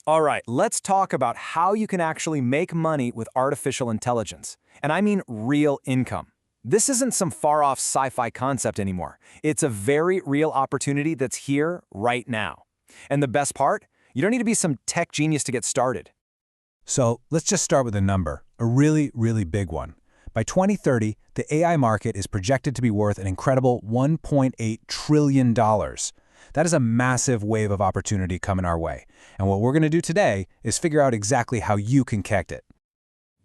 All right, let's talk about how you can actually make money with artificial intelligence. And I mean real income. This isn't some far-off sci-fi concept anymore. It's a very real opportunity that's here right now. And the best part? You don't need to be some tech genius to get started. So let's just start with a number, a really, really big one. By 2030, the AI market is projected to be worth an incredible $1.8 trillion. That is a massive wave of opportunity coming our way. And what we're going to do today is figure out exactly how you can catch it.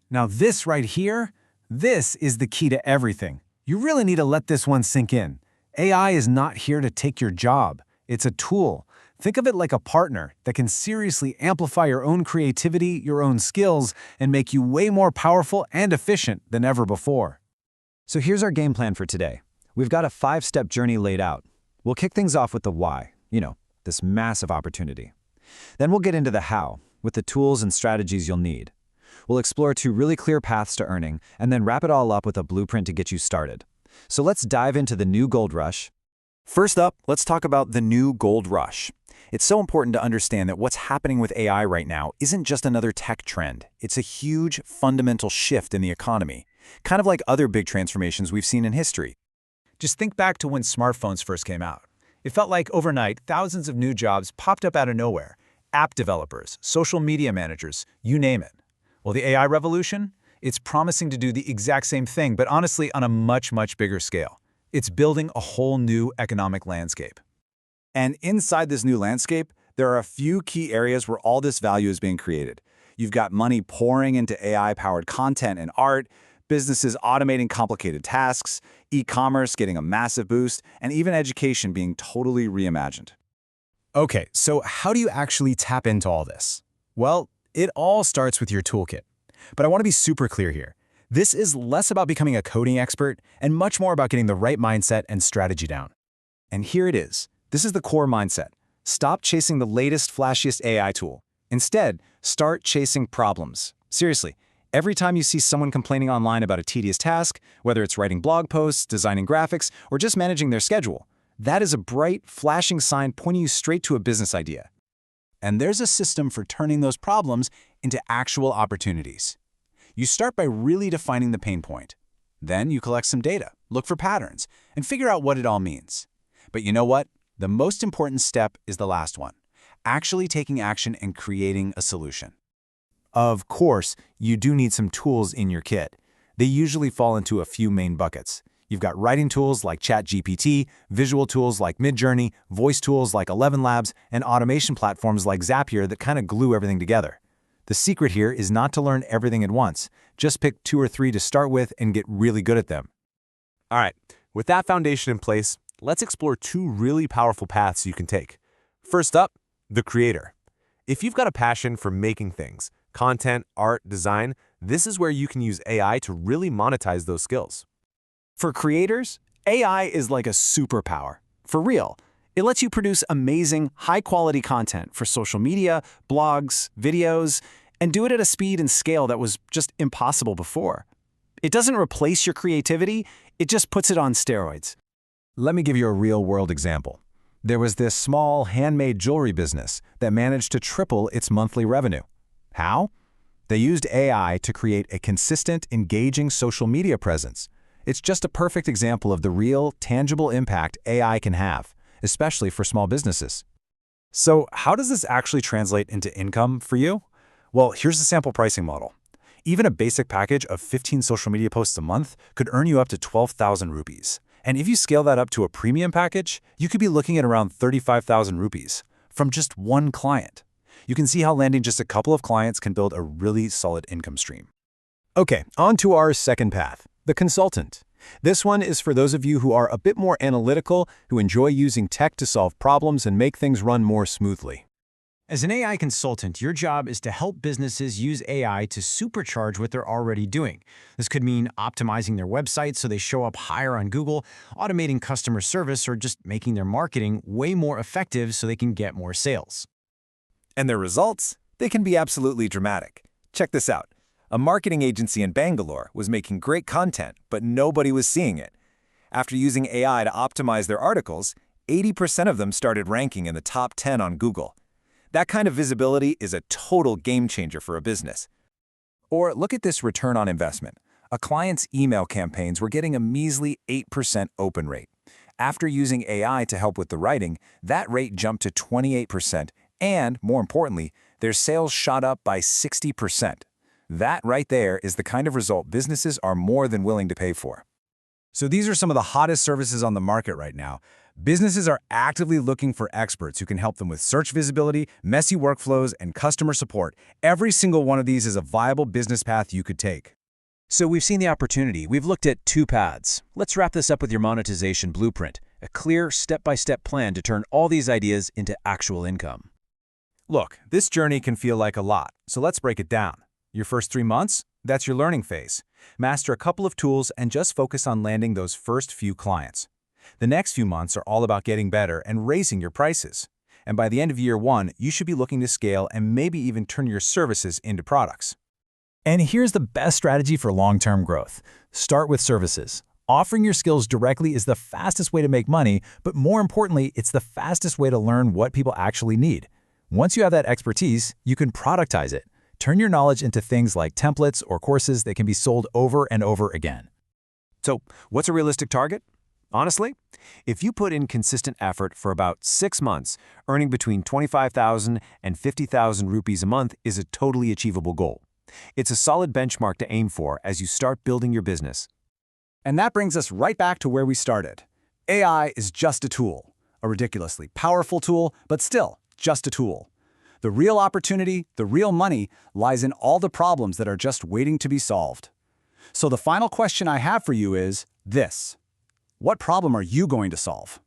Now this right here, this is the key to everything. You really need to let this one sink in. AI is not here to take your job. It's a tool. Think of it like a partner that can seriously amplify your own creativity, your own skills, and make you way more powerful and efficient than ever before. So here's our game plan for today. We've got a 5-step journey laid out. We'll kick things off with the why, this massive opportunity. Then we'll get into the how, with the tools and strategies you'll need. We'll explore 2 really clear paths to earning, and then wrap it all up with a blueprint to get you started. So let's dive into the new gold rush. First up, let's talk about the new gold rush. It's so important to understand that what's happening with AI right now isn't just another tech trend. It's a huge, fundamental shift in the economy, kind of like other big transformations we've seen in history. Just think back to when smartphones first came out. It felt like overnight, thousands of new jobs popped up out of nowhere. App developers, social media managers, you name it. Well, the AI revolution? It's promising to do the exact same thing, but honestly on a much, much bigger scale. It's building a whole new economic landscape. And inside this new landscape, there are a few key areas where all this value is being created. You've got money pouring into AI-powered content and art, businesses automating complicated tasks, e-commerce getting a massive boost, and even education being totally reimagined. Okay, so how do you actually tap into all this? Well, it all starts with your toolkit. But I want to be super clear here. This is less about becoming a coding expert and much more about getting the right mindset and strategy down. And here it is. This is the core mindset. Stop chasing the latest, flashiest AI tool. Instead, start chasing problems. Seriously. Every time you see someone complaining online about a tedious task, whether it's writing blog posts, designing graphics, or just managing their schedule, that is a bright, flashing sign pointing you straight to a business idea. And there's a system for turning those problems into actual opportunities. You start by really defining the pain point. Then you collect some data, look for patterns, and figure out what it all means. But you know what? The most important step is the last one, actually taking action and creating a solution. Of course, you do need some tools in your kit. They usually fall into a few main buckets. You've got writing tools like ChatGPT, visual tools like Midjourney, voice tools like 11 Labs, and automation platforms like Zapier that kind of glue everything together. The secret here is not to learn everything at once. Just pick 2 or 3 to start with and get really good at them. All right, with that foundation in place, let's explore 2 really powerful paths you can take. First up, the creator. If you've got a passion for making things, content, art, design, this is where you can use AI to really monetize those skills. For creators, AI is like a superpower. For real, it lets you produce amazing, high-quality content for social media, blogs, videos, and do it at a speed and scale that was just impossible before. It doesn't replace your creativity, it just puts it on steroids. Let me give you a real-world example. There was this small handmade jewelry business that managed to triple its monthly revenue. How? They used AI to create a consistent, engaging social media presence. It's just a perfect example of the real, tangible impact AI can have, especially for small businesses. So how does this actually translate into income for you? Well, here's the sample pricing model. Even a basic package of 15 social media posts a month could earn you up to 12,000 rupees. And if you scale that up to a premium package, you could be looking at around 35,000 rupees from just one client. You can see how landing just a couple of clients can build a really solid income stream. Okay, on to our second path, the consultant. This one is for those of you who are a bit more analytical, who enjoy using tech to solve problems and make things run more smoothly. As an AI consultant, your job is to help businesses use AI to supercharge what they're already doing. This could mean optimizing their websites so they show up higher on Google, automating customer service, or just making their marketing way more effective so they can get more sales. And their results? They can be absolutely dramatic. Check this out. A marketing agency in Bangalore was making great content, but nobody was seeing it. After using AI to optimize their articles, 80% of them started ranking in the top 10 on Google. That kind of visibility is a total game changer for a business. Or look at this return on investment. A client's email campaigns were getting a measly 8% open rate. After using AI to help with the writing, that rate jumped to 28%, and, more importantly, their sales shot up by 60%. That right there is the kind of result businesses are more than willing to pay for. So these are some of the hottest services on the market right now. Businesses are actively looking for experts who can help them with search visibility, messy workflows, and customer support. Every single one of these is a viable business path you could take. So we've seen the opportunity. We've looked at 2 paths. Let's wrap this up with your monetization blueprint, a clear step-by-step plan to turn all these ideas into actual income. Look, this journey can feel like a lot, so let's break it down. Your first 3 months? That's your learning phase. Master a couple of tools and just focus on landing those first few clients. The next few months are all about getting better and raising your prices. And by the end of year 1, you should be looking to scale and maybe even turn your services into products. And here's the best strategy for long-term growth. Start with services. Offering your skills directly is the fastest way to make money, but more importantly, it's the fastest way to learn what people actually need. Once you have that expertise, you can productize it. Turn your knowledge into things like templates or courses that can be sold over and over again. So, what's a realistic target? Honestly, if you put in consistent effort for about 6 months, earning between 25,000 and 50,000 rupees a month is a totally achievable goal. It's a solid benchmark to aim for as you start building your business. And that brings us right back to where we started. AI is just a tool, a ridiculously powerful tool, but still just a tool. The real opportunity, the real money, lies in all the problems that are just waiting to be solved. So the final question I have for you is this: what problem are you going to solve?